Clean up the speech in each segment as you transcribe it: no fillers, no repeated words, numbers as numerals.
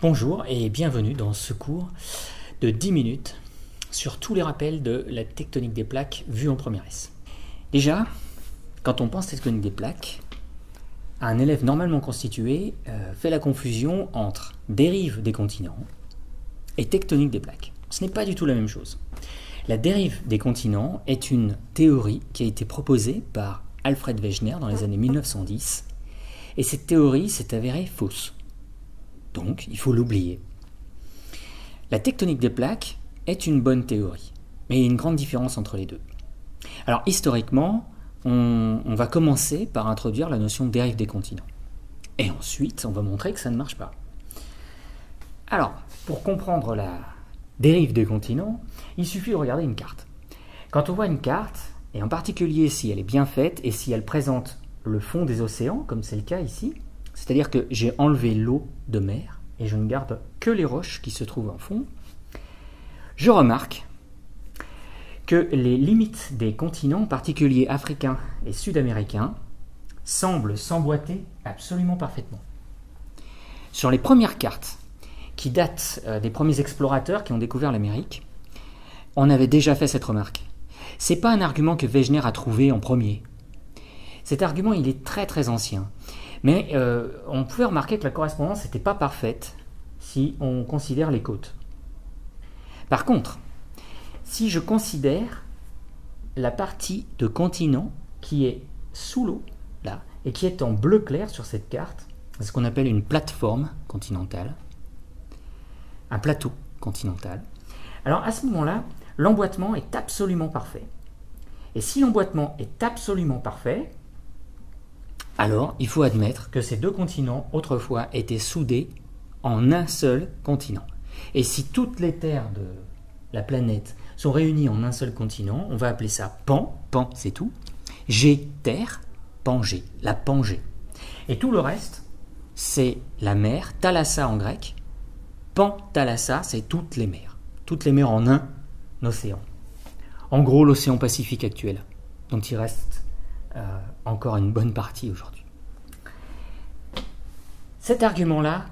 Bonjour et bienvenue dans ce cours de 10 minutes sur tous les rappels de la tectonique des plaques vue en première S. Déjà, quand on pense tectonique des plaques, un élève normalement constitué fait la confusion entre dérive des continents et tectonique des plaques. Ce n'est pas du tout la même chose. La dérive des continents est une théorie qui a été proposée par Alfred Wegener dans les années 1910 et cette théorie s'est avérée fausse. Donc, il faut l'oublier. La tectonique des plaques est une bonne théorie, mais il y a une grande différence entre les deux. Alors, historiquement, on va commencer par introduire la notion de dérive des continents. Et ensuite, on va montrer que ça ne marche pas. Alors, pour comprendre la dérive des continents, il suffit de regarder une carte. Quand on voit une carte, et en particulier si elle est bien faite et si elle présente le fond des océans, comme c'est le cas ici, c'est-à-dire que j'ai enlevé l'eau de mer et je ne garde que les roches qui se trouvent en fond, je remarque que les limites des continents, en particulier africains et sud-américains, semblent s'emboîter absolument parfaitement. Sur les premières cartes, qui datent des premiers explorateurs qui ont découvert l'Amérique, on avait déjà fait cette remarque. Ce n'est pas un argument que Wegener a trouvé en premier. Cet argument, il est très très ancien. Mais on pouvait remarquer que la correspondance n'était pas parfaite si on considère les côtes. Par contre, si je considère la partie de continent qui est sous l'eau, là, et qui est en bleu clair sur cette carte, c'est ce qu'on appelle une plateforme continentale, un plateau continental, alors à ce moment-là, l'emboîtement est absolument parfait. Et si l'emboîtement est absolument parfait, alors il faut admettre que ces deux continents, autrefois, étaient soudés en un seul continent. Et si toutes les terres de la planète sont réunies en un seul continent, on va appeler ça Pan, Pan c'est tout, G, terre, Pangée, la Pangée. Et tout le reste, c'est la mer, Thalassa en grec, Pan, Thalassa, c'est toutes les mers en un océan. En gros, l'océan Pacifique actuel, dont il reste encore une bonne partie aujourd'hui. Cet argument-là,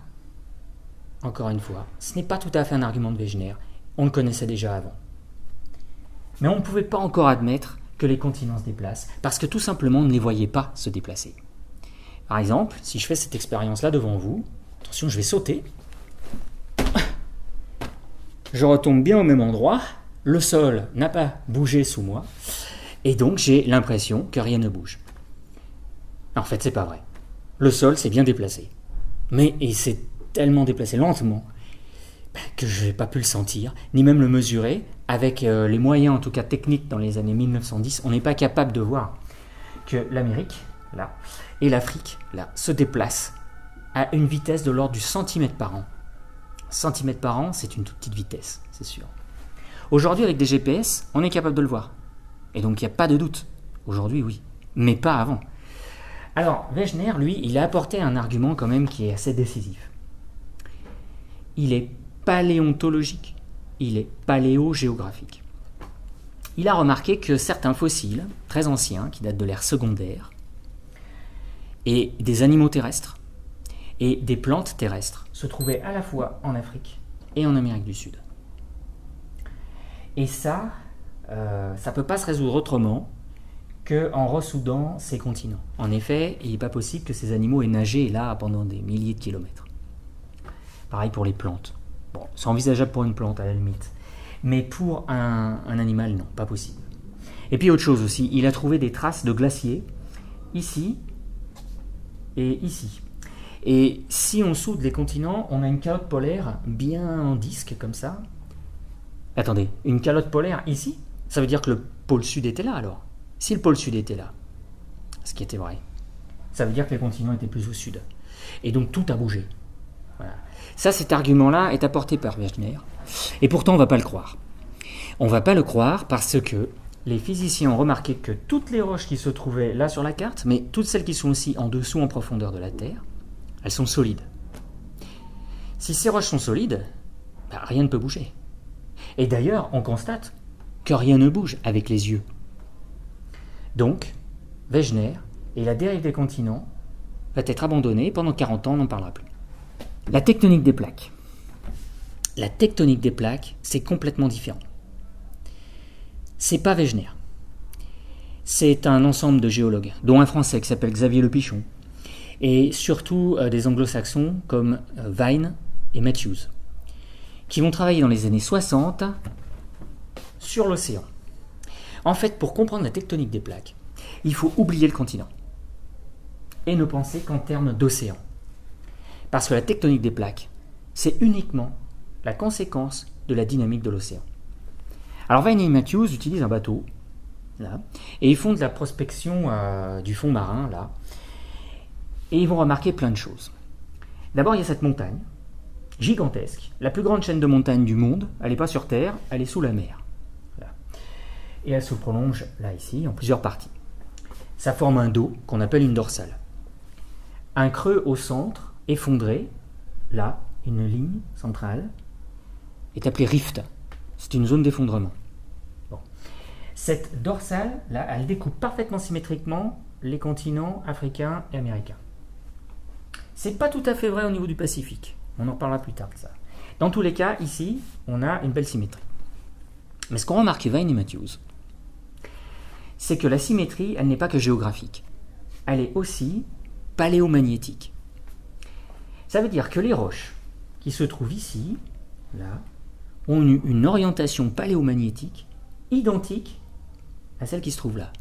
encore une fois, ce n'est pas tout à fait un argument de Wegener, on le connaissait déjà avant. Mais on ne pouvait pas encore admettre que les continents se déplacent, parce que tout simplement on ne les voyait pas se déplacer. Par exemple, si je fais cette expérience-là devant vous, attention, je vais sauter, je retombe bien au même endroit, le sol n'a pas bougé sous moi, et donc j'ai l'impression que rien ne bouge. En fait, c'est pas vrai. Le sol s'est bien déplacé. Mais il s'est tellement déplacé lentement que je n'ai pas pu le sentir, ni même le mesurer. Avec les moyens, en tout cas techniques, dans les années 1910, on n'est pas capable de voir que l'Amérique, là, et l'Afrique, là, se déplacent à une vitesse de l'ordre du centimètre par an. Centimètre par an, c'est une toute petite vitesse, c'est sûr. Aujourd'hui, avec des GPS, on est capable de le voir. Et donc, il n'y a pas de doute. Aujourd'hui, oui. Mais pas avant. Alors, Wegener, lui, il a apporté un argument quand même qui est assez décisif. Il est paléontologique. Il est paléogéographique. Il a remarqué que certains fossiles, très anciens, qui datent de l'ère secondaire, et des animaux terrestres, et des plantes terrestres, se trouvaient à la fois en Afrique et en Amérique du Sud. Et ça ne peut pas se résoudre autrement qu'en ressoudant ces continents. En effet, il n'est pas possible que ces animaux aient nagé là pendant des milliers de kilomètres. Pareil pour les plantes. Bon, c'est envisageable pour une plante à la limite, mais pour un animal, non, pas possible. Et puis autre chose aussi, il a trouvé des traces de glaciers ici et ici. Et si on soude les continents, on a une calotte polaire bien en disque comme ça. Attendez, une calotte polaire ici? Ça veut dire que le pôle sud était là alors? Si le pôle sud était là, ce qui était vrai, ça veut dire que les continents étaient plus au sud. Et donc tout a bougé. Voilà. Ça, cet argument-là est apporté par Wegener. Et pourtant, on ne va pas le croire. On ne va pas le croire parce que les physiciens ont remarqué que toutes les roches qui se trouvaient là sur la carte, mais toutes celles qui sont aussi en dessous en profondeur de la Terre, elles sont solides. Si ces roches sont solides, rien ne peut bouger. Et d'ailleurs, on constate que rien ne bouge avec les yeux. Donc, Wegener et la dérive des continents va être abandonnée. Pendant 40 ans, on n'en parlera plus. La tectonique des plaques. La tectonique des plaques, c'est complètement différent. C'est pas Wegener. C'est un ensemble de géologues, dont un Français qui s'appelle Xavier Le Pichon, et surtout des anglo-saxons comme Vine et Matthews, qui vont travailler dans les années 60 sur l'océan. En fait, pour comprendre la tectonique des plaques, il faut oublier le continent et ne penser qu'en termes d'océan. Parce que la tectonique des plaques, c'est uniquement la conséquence de la dynamique de l'océan. Alors Vine et Matthews utilisent un bateau, là, et ils font de la prospection du fond marin, là, et ils vont remarquer plein de choses. D'abord, il y a cette montagne, gigantesque, la plus grande chaîne de montagnes du monde. Elle n'est pas sur Terre, elle est sous la mer. Là. Et elle se prolonge, là, ici, en plusieurs parties. Ça forme un dos qu'on appelle une dorsale. Un creux au centre, effondré, là, une ligne centrale, est appelée rift. C'est une zone d'effondrement. Bon. Cette dorsale, là, elle découpe parfaitement symétriquement les continents africains et américains. C'est pas tout à fait vrai au niveau du Pacifique. On en reparlera plus tard de ça. Dans tous les cas, ici, on a une belle symétrie. Mais ce qu'ont remarqué Vine et Matthews, c'est que la symétrie, elle n'est pas que géographique. Elle est aussi paléomagnétique. Ça veut dire que les roches qui se trouvent ici, là, ont une orientation paléomagnétique identique à celle qui se trouve là.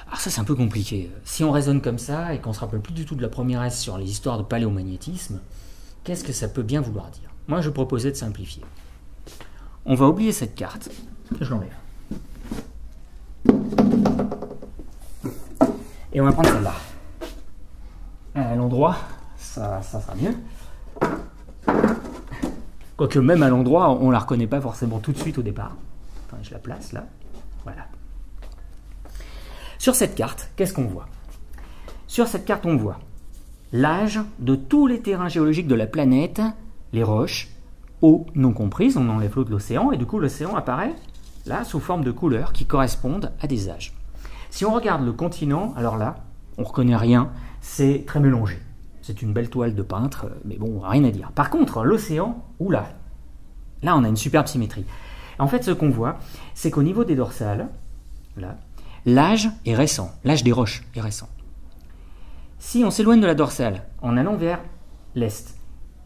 Alors ça, c'est un peu compliqué. Si on raisonne comme ça et qu'on ne se rappelle plus du tout de la première S sur les histoires de paléomagnétisme, qu'est-ce que ça peut bien vouloir dire? Moi, je proposais de simplifier. On va oublier cette carte. Je l'enlève. Et on va prendre celle-là. À l'endroit, ça sera mieux. Quoique même à l'endroit, on ne la reconnaît pas forcément tout de suite au départ. Attends, je la place là. Voilà. Sur cette carte, qu'est-ce qu'on voit? Sur cette carte, on voit l'âge de tous les terrains géologiques de la planète, les roches, eau non comprise, on enlève l'eau de l'océan, et du coup l'océan apparaît là sous forme de couleurs qui correspondent à des âges. Si on regarde le continent, alors là, on ne reconnaît rien, c'est très mélangé. C'est une belle toile de peintre, mais bon, rien à dire. Par contre, l'océan, oula, là on a une superbe symétrie. En fait, ce qu'on voit, c'est qu'au niveau des dorsales, là, l'âge est récent, l'âge des roches est récent. Si on s'éloigne de la dorsale en allant vers l'est,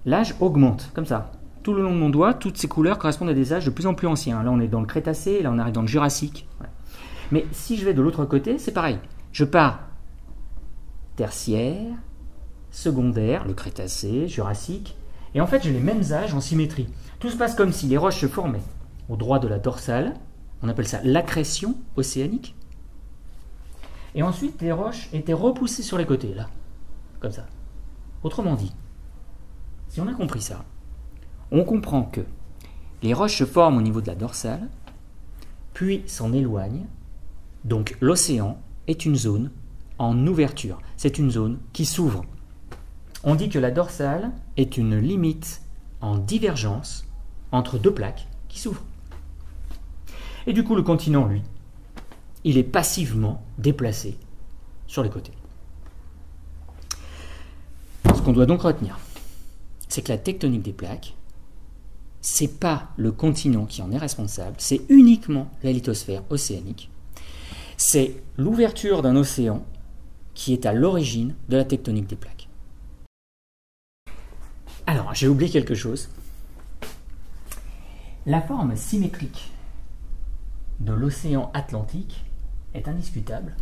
l'âge augmente, comme ça. Tout le long de mon doigt, toutes ces couleurs correspondent à des âges de plus en plus anciens. Là, on est dans le Crétacé, là, on arrive dans le Jurassique. Ouais. Mais si je vais de l'autre côté, c'est pareil. Je pars tertiaire, secondaire, le Crétacé, Jurassique, et en fait, j'ai les mêmes âges en symétrie. Tout se passe comme si les roches se formaient au droit de la dorsale, on appelle ça l'accrétion océanique, et ensuite, les roches étaient repoussées sur les côtés, là, comme ça. Autrement dit, si on a compris ça, on comprend que les roches se forment au niveau de la dorsale, puis s'en éloignent, donc l'océan est une zone en ouverture, c'est une zone qui s'ouvre. On dit que la dorsale est une limite en divergence entre deux plaques qui s'ouvrent. Et du coup, le continent, lui, il est passivement déplacé sur les côtés. Ce qu'on doit donc retenir, c'est que la tectonique des plaques, c'est pas le continent qui en est responsable, c'est uniquement la lithosphère océanique. C'est l'ouverture d'un océan qui est à l'origine de la tectonique des plaques. Alors, j'ai oublié quelque chose. La forme symétrique de l'océan Atlantique est indiscutable.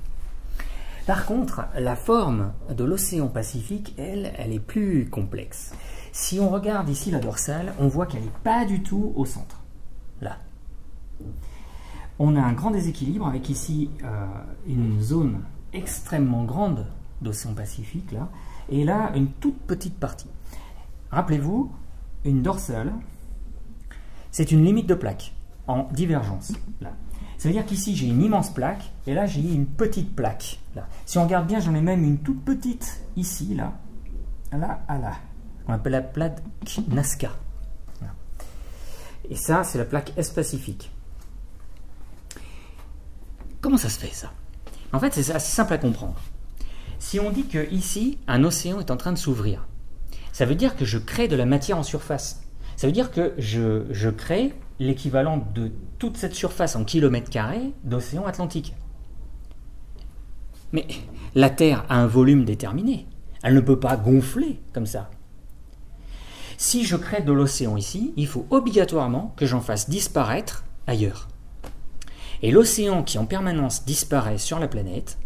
Par contre, la forme de l'océan Pacifique, elle est plus complexe. Si on regarde ici la dorsale, on voit qu'elle n'est pas du tout au centre. Là. On a un grand déséquilibre avec ici une zone extrêmement grande d'océan Pacifique, là, et là, une toute petite partie. Rappelez-vous, une dorsale, c'est une limite de plaque en divergence. Là. Ça veut dire qu'ici, j'ai une immense plaque, et là, j'ai une petite plaque. Là. Si on regarde bien, j'en ai même une toute petite ici, là, là, là. On appelle la plaque Nazca. Là. Et ça, c'est la plaque Est-Pacifique. Comment ça se fait, ça? En fait, c'est assez simple à comprendre. Si on dit que ici, un océan est en train de s'ouvrir, Ça veut dire que je crée de la matière en surface. Ça veut dire que je crée l'équivalent de toute cette surface en kilomètres carrés d'océan Atlantique. Mais la Terre a un volume déterminé. Elle ne peut pas gonfler comme ça. Si je crée de l'océan ici, il faut obligatoirement que j'en fasse disparaître ailleurs. Et l'océan qui en permanence disparaît sur la planète,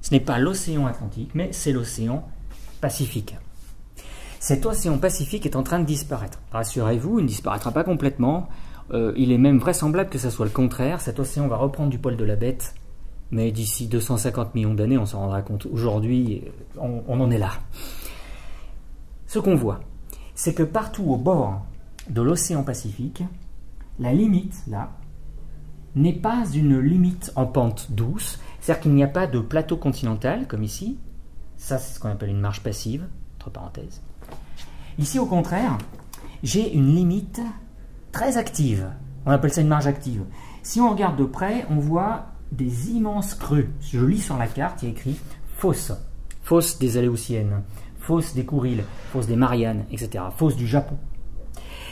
ce n'est pas l'océan Atlantique, mais c'est l'océan Pacifique. Cet océan Pacifique est en train de disparaître. Rassurez-vous, il ne disparaîtra pas complètement. Il est même vraisemblable que ce soit le contraire. Cet océan va reprendre du poil de la bête, mais d'ici 250 millions d'années, on s'en rendra compte. Aujourd'hui, on en est là. Ce qu'on voit, c'est que partout au bord de l'océan Pacifique, la limite, là, n'est pas une limite en pente douce, c'est-à-dire qu'il n'y a pas de plateau continental, comme ici. Ça, c'est ce qu'on appelle une marge passive, entre parenthèses. Ici, au contraire, j'ai une limite très active. On appelle ça une marge active. Si on regarde de près, on voit des immenses creux. Si je lis sur la carte, il y a écrit fosse. Fosse des Aléoutiennes, fosse des Kouriles, fosse des Mariannes, etc. Fosse du Japon.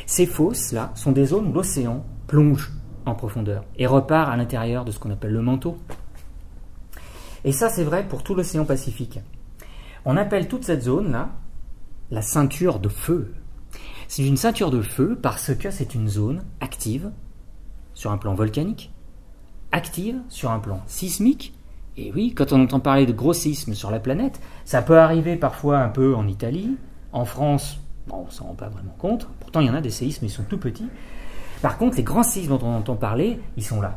Ces fosses-là sont des zones où l'océan plonge en profondeur et repart à l'intérieur de ce qu'on appelle le manteau. Et ça, c'est vrai pour tout l'océan Pacifique. On appelle toute cette zone-là la ceinture de feu. C'est une ceinture de feu parce que c'est une zone active sur un plan volcanique, active sur un plan sismique. Et oui, quand on entend parler de gros séismes sur la planète, ça peut arriver parfois un peu en Italie, en France, bon, on ne s'en rend pas vraiment compte. Pourtant, il y en a des séismes, ils sont tout petits. Par contre, les grands séismes dont on entend parler, ils sont là,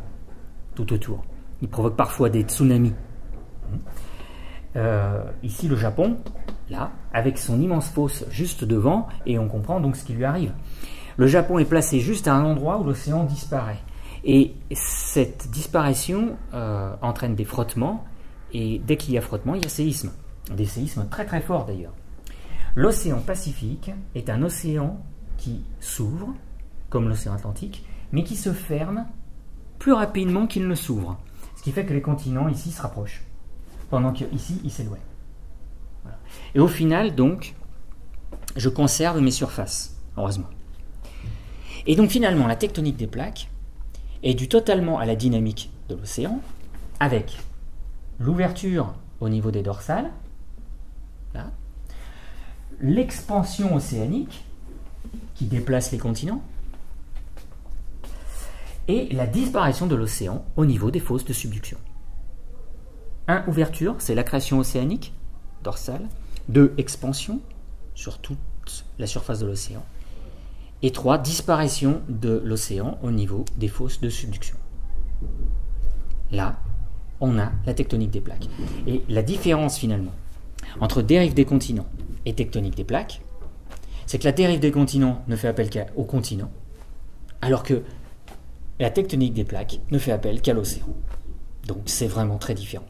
tout autour. Ils provoquent parfois des tsunamis. Ici, le Japon, là, avec son immense fosse juste devant, et on comprend donc ce qui lui arrive. Le Japon est placé juste à un endroit où l'océan disparaît. Et cette disparition entraîne des frottements, et dès qu'il y a frottement, il y a séisme. Des séismes très très forts d'ailleurs. L'océan Pacifique est un océan qui s'ouvre, comme l'océan Atlantique, mais qui se ferme plus rapidement qu'il ne s'ouvre. Ce qui fait que les continents ici se rapprochent, pendant qu'ici, ils s'éloignent. Voilà. Et au final, donc, je conserve mes surfaces, heureusement. Et donc finalement, la tectonique des plaques est due totalement à la dynamique de l'océan, avec l'ouverture au niveau des dorsales, là, l'expansion océanique qui déplace les continents, et la disparition de l'océan au niveau des fosses de subduction. 1. Ouverture, c'est l'accrétion océanique, dorsale. 2. Expansion, sur toute la surface de l'océan. Et 3. Disparition de l'océan au niveau des fosses de subduction. Là, on a la tectonique des plaques. Et la différence finalement entre dérive des continents et tectonique des plaques, c'est que la dérive des continents ne fait appel qu'au continent, alors que la tectonique des plaques ne fait appel qu'à l'océan. Donc c'est vraiment très différent.